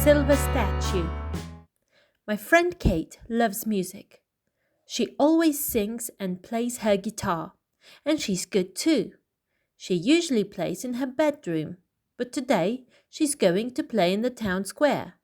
Silver Statue. My friend Kate loves music. She always sings and plays her guitar, and she's good too. She usually plays in her bedroom, but today she's going to play in the town square.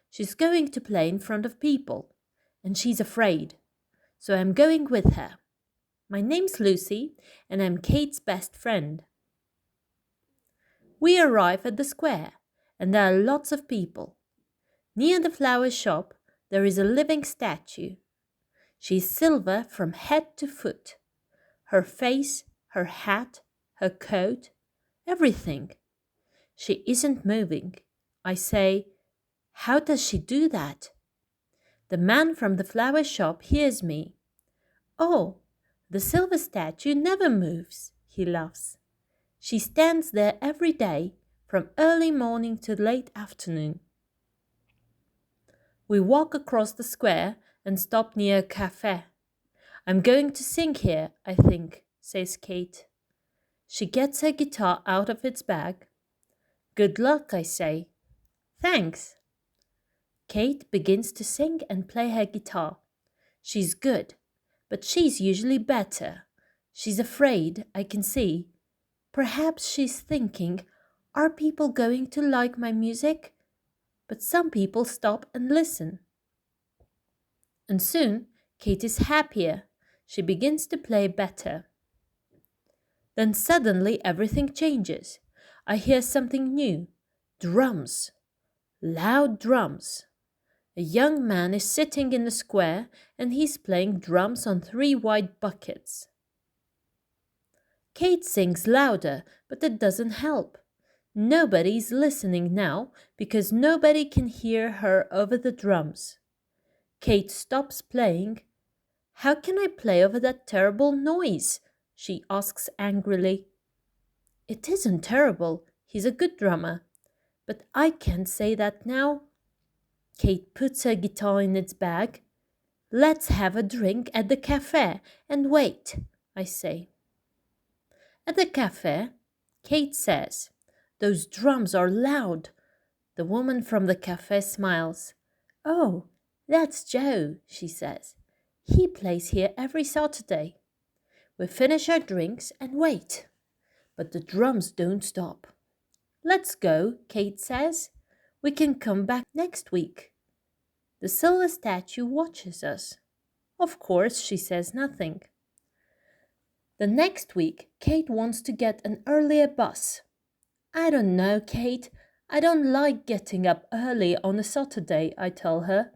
She's going to play in front of people, and she's afraid. So I'm going with her. My name's Lucy, and I'm Kate's best friend. We arrive at the square, and there are lots of people. Near the flower shop, there is a living statue. She's silver from head to foot. Her face, her hat, her coat, everything. She isn't moving. I say, how does she do that? The man from the flower shop hears me. Oh, the silver statue never moves, he laughs. She stands there every day, from early morning to late afternoon. We walk across the square and stop near a cafe. I'm going to sing here, I think, says Kate. She gets her guitar out of its bag. Good luck, I say. Thanks. Kate begins to sing and play her guitar. She's good, but she's usually better. She's afraid, I can see. Perhaps she's thinking, are people going to like my music? But some people stop and listen. And soon, Kate is happier. She begins to play better. Then suddenly everything changes. I hear something new. Drums. Loud drums. A young man is sitting in the square and he's playing drums on 3 white buckets. Kate sings louder, but it doesn't help. Nobody's listening now because nobody can hear her over the drums. Kate stops playing. How can I play over that terrible noise? She asks angrily. It isn't terrible. He's a good drummer. But I can't say that now. Kate puts her guitar in its bag. Let's have a drink at the cafe and wait, I say. At the cafe, Kate says, those drums are loud. The woman from the cafe smiles. Oh, that's Joe, she says. He plays here every Saturday. We finish our drinks and wait. But the drums don't stop. Let's go, Kate says. We can come back next week. The silver statue watches us. Of course, she says nothing. The next week, Kate wants to get an earlier bus. I don't know, Kate. I don't like getting up early on a Saturday, I tell her.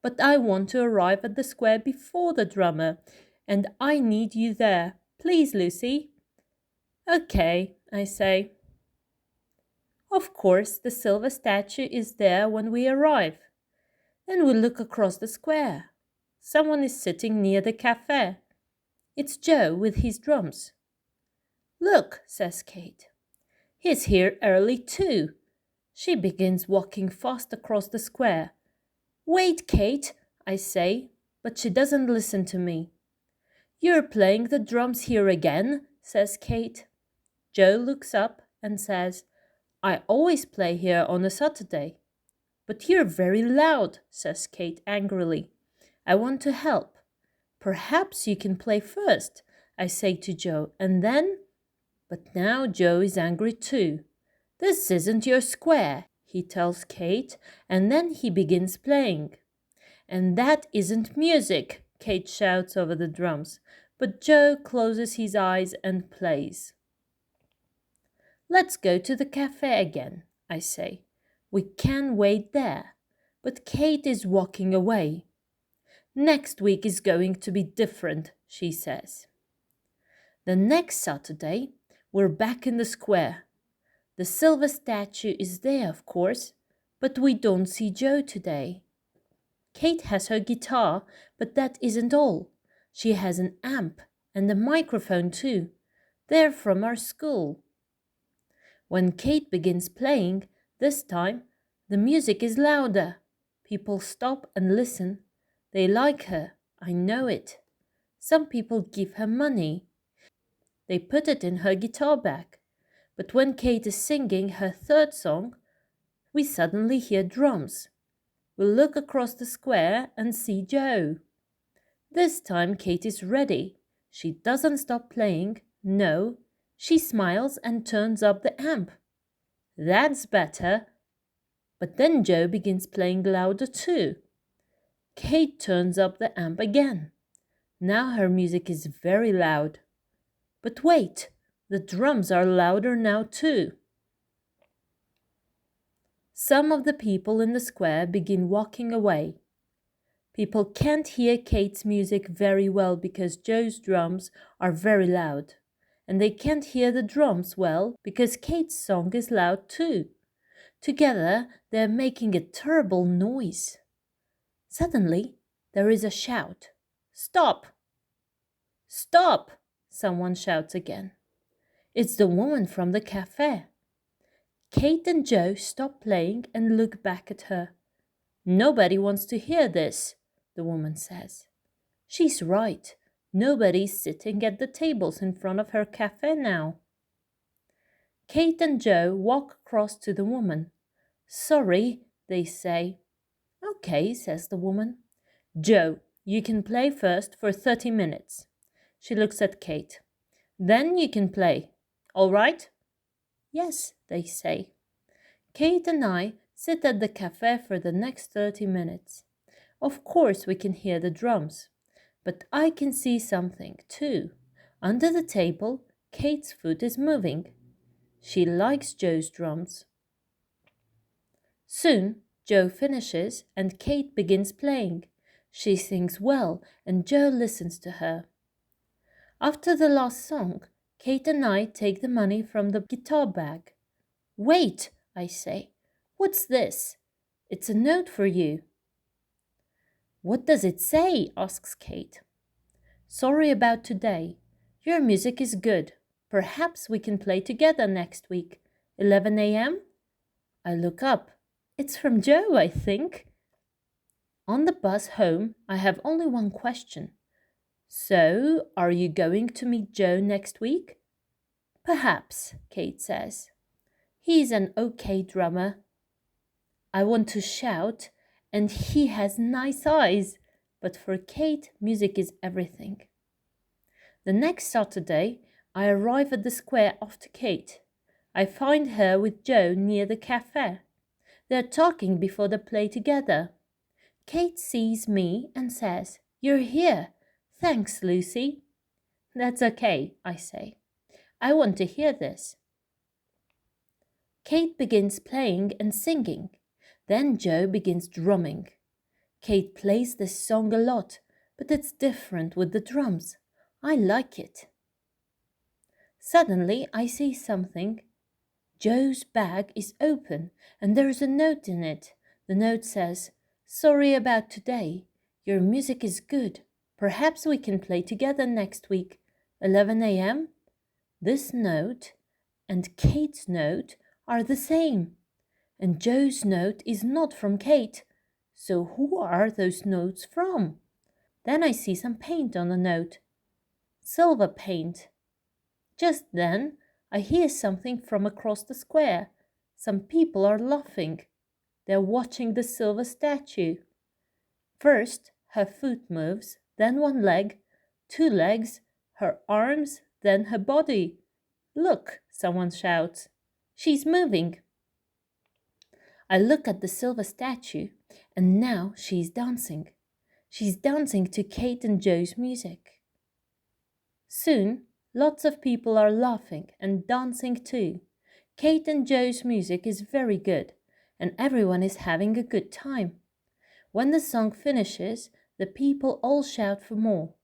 But I want to arrive at the square before the drummer, and I need you there. Please, Lucy. Okay, I say. Of course, the silver statue is there when we arrive. Then we look across the square. Someone is sitting near the cafe. It's Joe with his drums. Look, says Kate. He's here early too. She begins walking fast across the square. Wait, Kate, I say, but she doesn't listen to me. You're playing the drums here again, says Kate. Joe looks up and says, I always play here on a Saturday. But you're very loud, says Kate angrily. I want to help. Perhaps you can play first, I say to Joe, and then... But now Joe is angry too. This isn't your square, he tells Kate, and then he begins playing. And that isn't music, Kate shouts over the drums, but Joe closes his eyes and plays. Let's go to the cafe again, I say. We can wait there. But Kate is walking away. Next week is going to be different, she says. The next Saturday, we're back in the square. The silver statue is there, of course, but we don't see Joe today. Kate has her guitar, but that isn't all. She has an amp and a microphone too. They're from our school. When Kate begins playing, this time, the music is louder. People stop and listen. They like her, I know it. Some people give her money. They put it in her guitar bag. But when Kate is singing her third song, We suddenly hear drums. We look across the square and see Joe. This time Kate is ready. She doesn't stop playing. No, she smiles and turns up the amp. That's better. But then Joe begins playing louder too. Kate turns up the amp again. Now her music is very loud. But wait, the drums are louder now too. Some of the people in the square begin walking away. People can't hear Kate's music very well because Joe's drums are very loud. And they can't hear the drums well because Kate's song is loud too. Together, they're making a terrible noise. Suddenly, there is a shout. Stop! Stop! Someone shouts again. It's the woman from the cafe. Kate and Joe stop playing and look back at her. Nobody wants to hear this, the woman says. She's right. Nobody's sitting at the tables in front of her cafe now. Kate and Joe walk across to the woman. Sorry, they say. Okay, says the woman. Joe, you can play first for 30 minutes. She looks at Kate. Then you can play. All right? Yes, they say. Kate and I sit at the cafe for the next 30 minutes. Of course we can hear the drums, but I can see something too. Under the table, Kate's foot is moving. She likes Joe's drums. Soon, Joe finishes and Kate begins playing. She sings well and Joe listens to her. After the last song, Kate and I take the money from the guitar bag. Wait, I say. What's this? It's a note for you. What does it say? Asks Kate. Sorry about today. Your music is good. Perhaps we can play together next week. 11 a.m.? I look up. It's from Joe, I think. On the bus home, I have only one question. So, are you going to meet Joe next week? Perhaps, Kate says. He's an okay drummer. I want to shout, and he has nice eyes. But for Kate, music is everything. The next Saturday, I arrive at the square after Kate. I find her with Joe near the cafe. They're talking before they play together. Kate sees me and says, You're here. Thanks, Lucy. That's okay, I say. I want to hear this. Kate begins playing and singing. Then Joe begins drumming. Kate plays this song a lot, but it's different with the drums. I like it. Suddenly, I see something. Joe's bag is open and there's a note in it. The note says, Sorry about today. Your music is good. Perhaps we can play together next week. 11 a.m.? This note and Kate's note are the same. And Joe's note is not from Kate. So who are those notes from? Then I see some paint on the note. Silver paint. Just then, I hear something from across the square. Some people are laughing. They're watching the silver statue. First, her foot moves, then one leg, 2 legs, her arms, then her body. Look, someone shouts. She's moving. I look at the silver statue, and now she's dancing. She's dancing to Kate and Joe's music. Soon, lots of people are laughing and dancing too. Kate and Joe's music is very good, and everyone is having a good time. When the song finishes, the people all shout for more.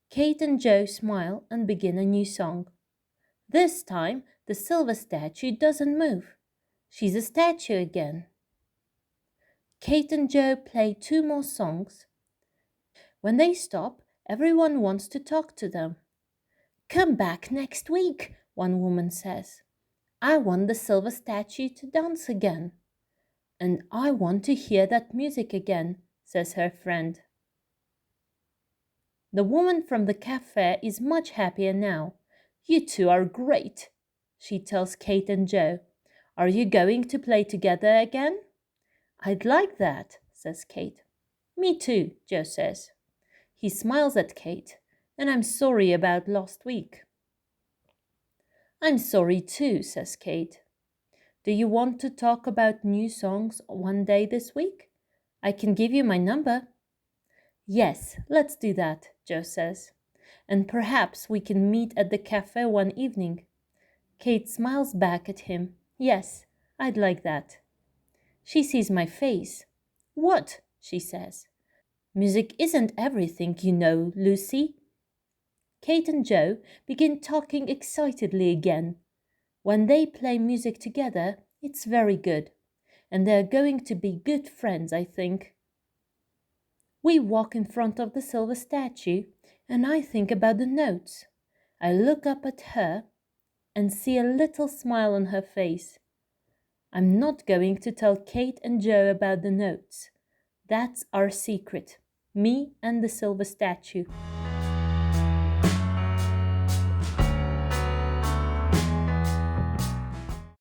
Kate and Joe smile and begin a new song. This time, the silver statue doesn't move. She's a statue again. Kate and Joe play 2 more songs. When they stop, everyone wants to talk to them. Come back next week, one woman says. I want the silver statue to dance again. And I want to hear that music again, says her friend. The woman from the cafe is much happier now. You two are great, she tells Kate and Joe. Are you going to play together again? I'd like that, says Kate. Me too, Joe says. He smiles at Kate, and I'm sorry about last week. I'm sorry too, says Kate. Do you want to talk about new songs one day this week? I can give you my number. Yes, let's do that, Joe says. And perhaps we can meet at the cafe one evening. Kate smiles back at him. Yes, I'd like that. She sees my face. What? She says. Music isn't everything, you know, Lucy. Kate and Joe begin talking excitedly again. When they play music together, it's very good. And they're going to be good friends, I think. We walk in front of the silver statue, and I think about the notes. I look up at her and see a little smile on her face. I'm not going to tell Kate and Joe about the notes. That's our secret, me and the silver statue.